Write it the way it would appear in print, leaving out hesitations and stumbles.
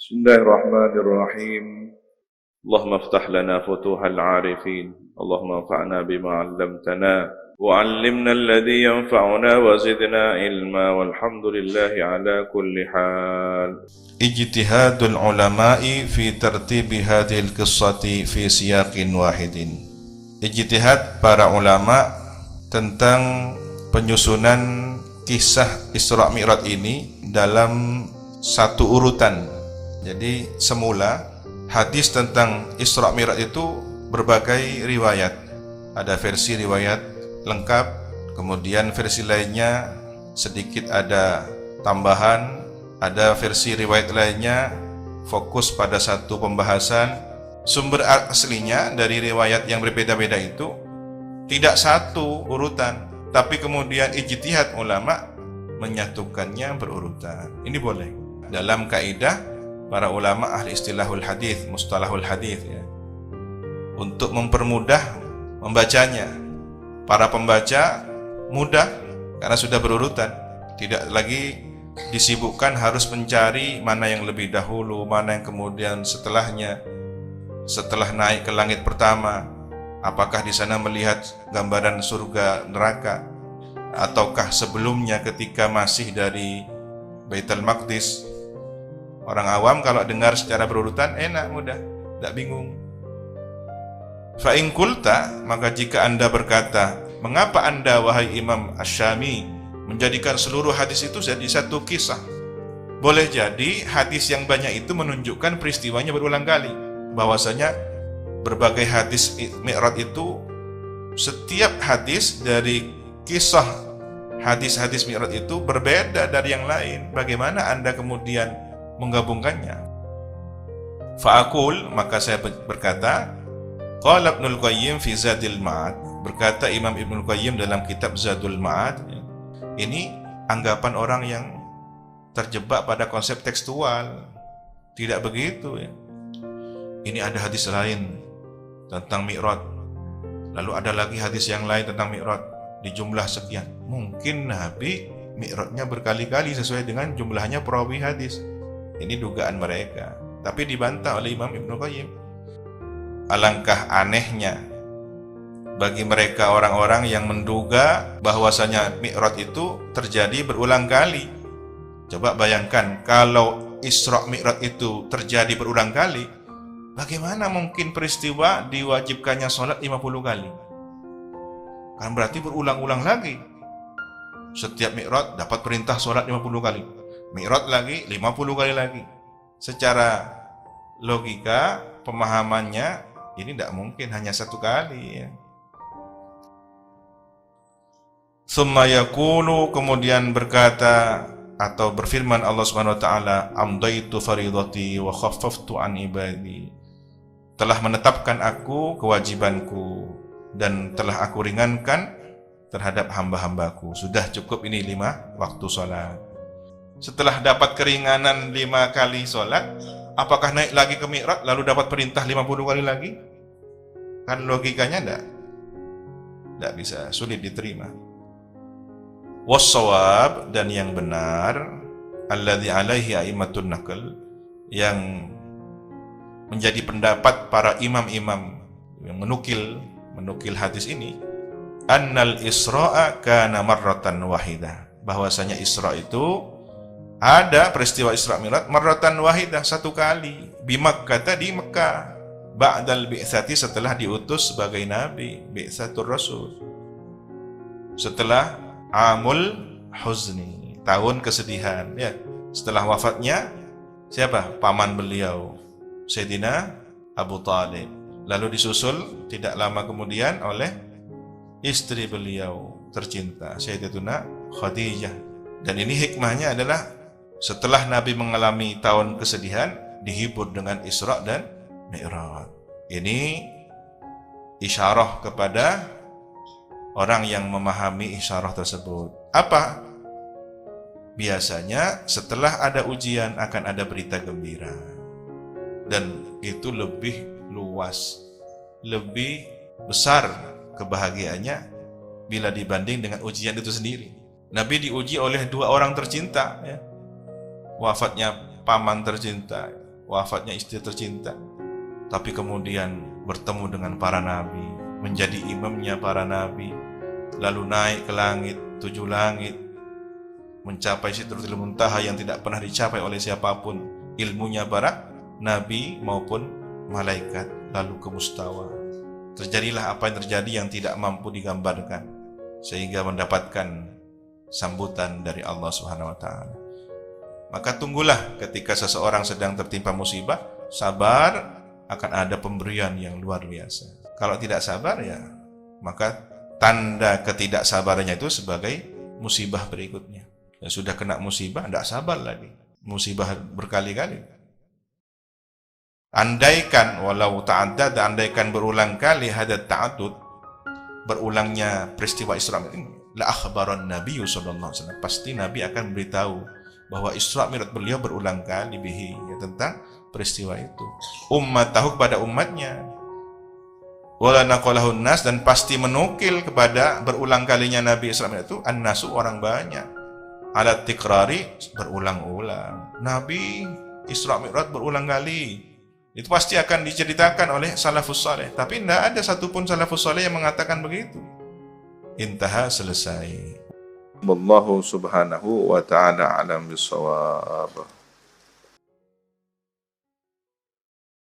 بسم الله الرحمن الرحيم. اللهم افتح لنا فتوح العارفين، اللهم انفعنا بما علمتنا وعلمنا الذي ينفعنا وزدنا علما، والحمد لله على كل حال. اجتهاد العلماء في ترتيب هذه القصة في سياق واحد. Ijtihad para ulama tentang penyusunan kisah Isra Mi'raj ini dalam satu urutan. Jadi semula hadis tentang Isra Mi'raj itu berbagai riwayat. Ada versi riwayat lengkap, kemudian versi lainnya sedikit ada tambahan, ada versi riwayat lainnya fokus pada satu pembahasan. Sumber aslinya dari riwayat yang berbeda-beda itu tidak satu urutan, tapi kemudian ijtihad ulama menyatukannya berurutan. Ini boleh. Dalam kaidah para ulama ahli istilahul hadis, mustalahul hadis ya. Untuk mempermudah membacanya. Para pembaca mudah karena sudah berurutan. Tidak lagi disibukkan harus mencari mana yang lebih dahulu, mana yang kemudian setelahnya. Setelah naik ke langit pertama, apakah di sana melihat gambaran surga neraka, ataukah sebelumnya ketika masih dari Baitul Maqdis? Orang awam kalau dengar secara berurutan enak, mudah, tidak bingung. Fa in qulta, maka jika Anda berkata, mengapa Anda wahai Imam Asy-Syami menjadikan seluruh hadis itu jadi satu kisah? Boleh jadi hadis yang banyak itu menunjukkan peristiwanya berulang kali. Bahwasanya berbagai hadis Mi'raj itu, setiap hadis dari kisah hadis-hadis Mi'raj itu berbeda dari yang lain. Bagaimana Anda kemudian menggabungkannya? Fa'akul, maka saya berkata, qala Ibnul Qayyim fi Zadil Ma'ad, berkata Imam Ibnul Qayyim dalam kitab Zadul Ma'ad. Ini anggapan orang yang terjebak pada konsep tekstual. Tidak begitu ya. Ini ada hadis lain tentang Mi'raj, lalu ada lagi hadis yang lain tentang Mi'raj di jumlah sekian. Mungkin Nabi Mi'rajnya berkali-kali sesuai dengan jumlahnya perawi hadis. Ini dugaan mereka, tapi dibantah oleh Imam Ibnu Qayyim. Alangkah anehnya bagi mereka orang-orang yang menduga bahwasanya Mi'raj itu terjadi berulang kali. Coba bayangkan kalau Isra Mi'raj itu terjadi berulang kali, bagaimana mungkin peristiwa diwajibkannya sholat 50 kali? Kan berarti berulang-ulang lagi. Setiap Mi'raj dapat perintah sholat 50 kali. Mi'raj lagi 50 kali lagi. Secara logika pemahamannya ini tidak mungkin hanya satu kali ya. Tsumma yaqulu, kemudian berkata atau berfirman Allah Subhanahu wa taala, amdaitu faridati wa khaffaftu an ibadi. Telah menetapkan aku kewajibanku dan telah aku ringankan terhadap hamba-hambaku. Sudah cukup ini 5 waktu sholat. Setelah dapat keringanan 5 kali sholat, apakah naik lagi ke Mi'raj lalu dapat perintah 50 kali lagi? Kan logikanya tidak bisa, sulit diterima. Was-shawab, dan yang benar, alladzi alaihi a'immatun naql, yang menjadi pendapat para imam-imam yang menukil hadis ini, annal Isra'a kana marratan wahidah, bahwasanya Isra itu ada peristiwa Isra Mi'raj marratan wahidah, satu kali, di Makkah, di Mekah, ba'dal bi'tsati, setelah diutus sebagai nabi, bi'tsatur rasul, setelah amul huzni, tahun kesedihan ya, setelah wafatnya siapa? Paman beliau Sayyidina Abu Talib, lalu disusul tidak lama kemudian oleh istri beliau tercinta Sayyidatuna Khadijah. Dan ini hikmahnya adalah setelah Nabi mengalami tahun kesedihan, dihibur dengan Isra dan Mi'raj. Ini isyarah kepada orang yang memahami isyarah tersebut. Apa? Biasanya setelah ada ujian akan ada berita gembira. Dan itu lebih luas, lebih besar kebahagiaannya bila dibanding dengan ujian itu sendiri. Nabi diuji oleh 2 orang tercinta ya. Wafatnya paman tercinta, wafatnya istri tercinta, tapi kemudian bertemu dengan para nabi, menjadi imamnya para nabi, lalu naik ke langit, 7 langit, mencapai Sidratul Muntaha yang tidak pernah dicapai oleh siapapun ilmunya para nabi maupun malaikat, lalu ke mustawa. Terjadilah apa yang terjadi yang tidak mampu digambarkan, sehingga mendapatkan sambutan dari Allah Subhanahu wa taala. Maka tunggulah ketika seseorang sedang tertimpa musibah, sabar, akan ada pemberian yang luar biasa. Kalau tidak sabar ya, maka tanda ketidaksabarannya itu sebagai musibah berikutnya. Ya sudah kena musibah, tidak sabar lagi. Musibah berkali-kali. Andaikan walau ta'addad, andaikan berulang kali hadat ta'addud, berulangnya peristiwa Isra ini, la akhbaran Nabi sallallahu alaihi wasallam, pasti Nabi akan beritahu bahwa Isra Mi'raj beliau berulang kali bihi, ya, tentang peristiwa itu. Ummatahu kepada umatnya. Wala naqalahun nas, dan pasti menukil kepada berulang kalinya Nabi Isra Mi'raj itu an-nasu, orang banyak. Ala tikrari, berulang-ulang. Nabi Isra Mi'raj berulang kali. Itu pasti akan diceritakan oleh salafus saleh, tapi tidak ada satupun salafus saleh yang mengatakan begitu. Intaha, selesai. Wallahu subhanahu wa ta'ala alam bisawab.